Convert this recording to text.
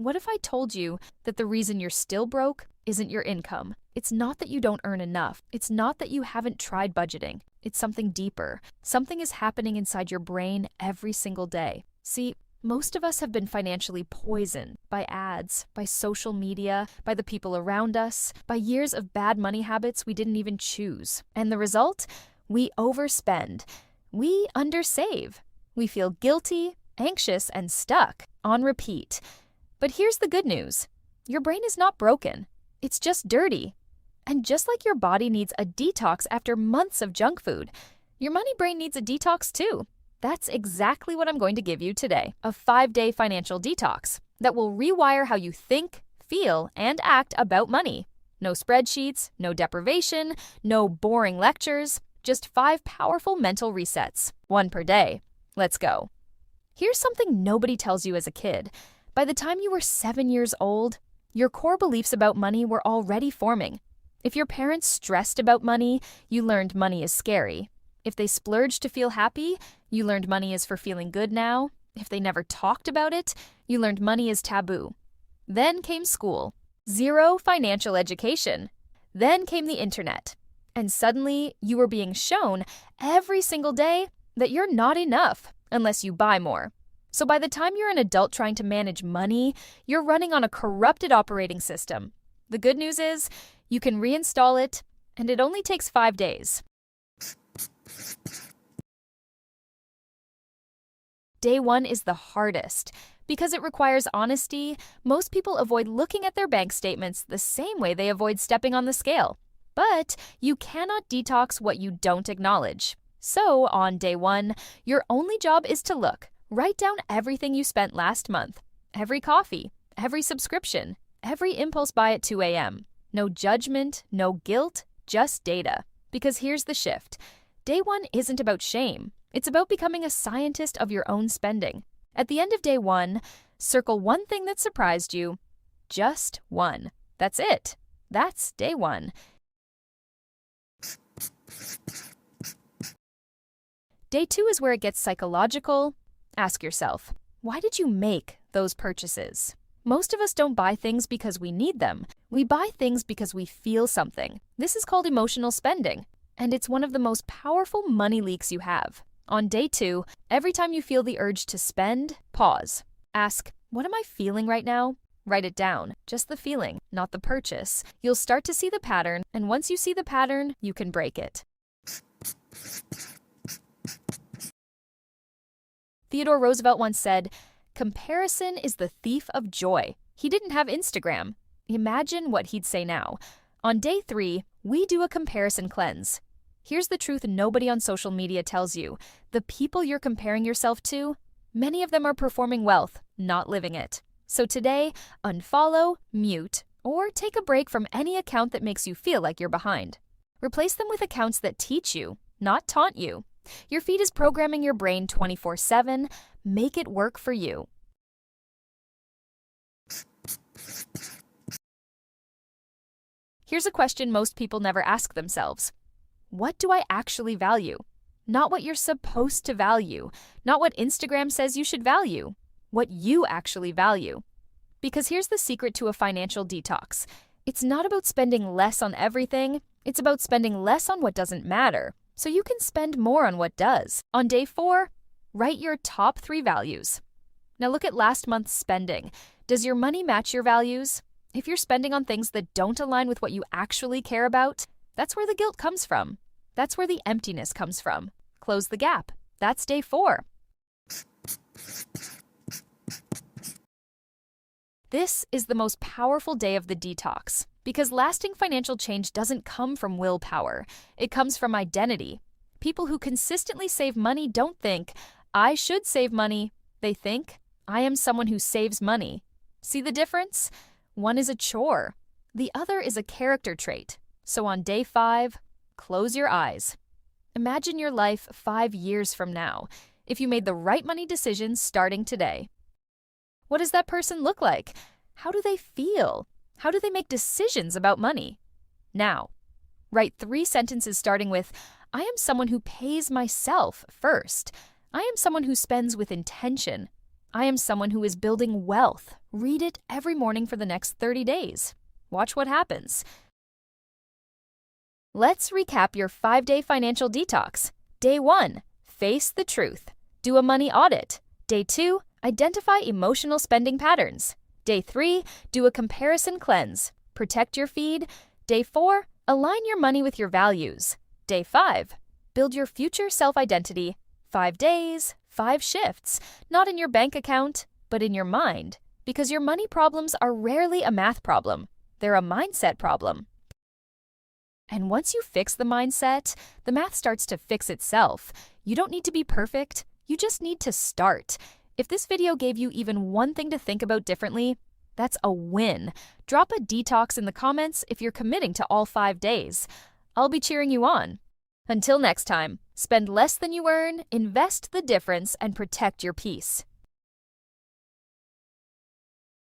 What if I told you that the reason you're still broke isn't your income? It's not that you don't earn enough. It's not that you haven't tried budgeting. It's something deeper. Something is happening inside your brain every single day. See, most of us have been financially poisoned by ads, by social media, by the people around us, by years of bad money habits we didn't even choose. And the result? We overspend. We undersave. We feel guilty, anxious, and stuck on repeat. But here's the good news. Your brain is not broken. It's just dirty. And just like your body needs a detox after months of junk food, your money brain needs a detox too. That's exactly what I'm going to give you today, a 5-day financial detox that will rewire how you think, feel, and act about money. No spreadsheets, no deprivation, no boring lectures, just 5 powerful mental resets, 1 per day. Let's go. Here's something nobody tells you as a kid. By the time you were 7 years old, your core beliefs about money were already forming. If your parents stressed about money, you learned money is scary. If they splurged to feel happy, you learned money is for feeling good now. If they never talked about it, you learned money is taboo. Then came school. 0 financial education. Then came the internet. And suddenly, you were being shown every single day that you're not enough unless you buy more. So by the time you're an adult trying to manage money, you're running on a corrupted operating system. The good news is, you can reinstall it, and it only takes 5 days. Day 1 is the hardest. Because it requires honesty, most people avoid looking at their bank statements the same way they avoid stepping on the scale. But you cannot detox what you don't acknowledge. So on day 1, your only job is to look. Write down everything you spent last month. Every coffee, every subscription, every impulse buy at 2 a.m. No judgment, no guilt, just data. Because here's the shift. Day 1 isn't about shame. It's about becoming a scientist of your own spending. At the end of day 1, circle one thing that surprised you. Just one. That's it. That's day 1. Day 2 is where it gets psychological. Ask yourself, why did you make those purchases? Most of us don't buy things because we need them. We buy things because we feel something. This is called emotional spending, and it's one of the most powerful money leaks you have. On day 2, every time you feel the urge to spend, pause. Ask, what am I feeling right now? Write it down, just the feeling, not the purchase. You'll start to see the pattern, and once you see the pattern, you can break it. Theodore Roosevelt once said, "Comparison is the thief of joy." He didn't have Instagram. Imagine what he'd say now. On day 3, we do a comparison cleanse. Here's the truth nobody on social media tells you. The people you're comparing yourself to, many of them are performing wealth, not living it. So today, unfollow, mute, or take a break from any account that makes you feel like you're behind. Replace them with accounts that teach you, not taunt you. Your feed is programming your brain 24/7. Make it work for you. Here's a question most people never ask themselves. What do I actually value? Not what you're supposed to value, not what Instagram says you should value, what you actually value. Because here's the secret to a financial detox. It's not about spending less on everything, it's about spending less on what doesn't matter, so you can spend more on what does. On day 4, write your top 3 values. Now look at last month's spending. Does your money match your values? If you're spending on things that don't align with what you actually care about, that's where the guilt comes from. That's where the emptiness comes from. Close the gap. That's day 4. This is the most powerful day of the detox because lasting financial change doesn't come from willpower. It comes from identity. People who consistently save money don't think, I should save money. They think, I am someone who saves money. See the difference? One is a chore. The other is a character trait. So on day 5, close your eyes. Imagine your life 5 years from now, if you made the right money decisions starting today. What does that person look like? How do they feel? How do they make decisions about money? Now, write 3 sentences starting with, I am someone who pays myself first. I am someone who spends with intention. I am someone who is building wealth. Read it every morning for the next 30 days. Watch what happens. Let's recap your 5-day financial detox. Day 1, face the truth. Do a money audit. Day 2, identify emotional spending patterns. Day 3, do a comparison cleanse. Protect your feed. Day 4, align your money with your values. Day 5, build your future self-identity. 5 days, 5 shifts, not in your bank account, but in your mind. Because your money problems are rarely a math problem. They're a mindset problem. And once you fix the mindset, the math starts to fix itself. You don't need to be perfect. You just need to start. If this video gave you even one thing to think about differently, that's a win. Drop a detox in the comments if you're committing to all 5 days. I'll be cheering you on. Until next time, spend less than you earn, invest the difference, and protect your peace.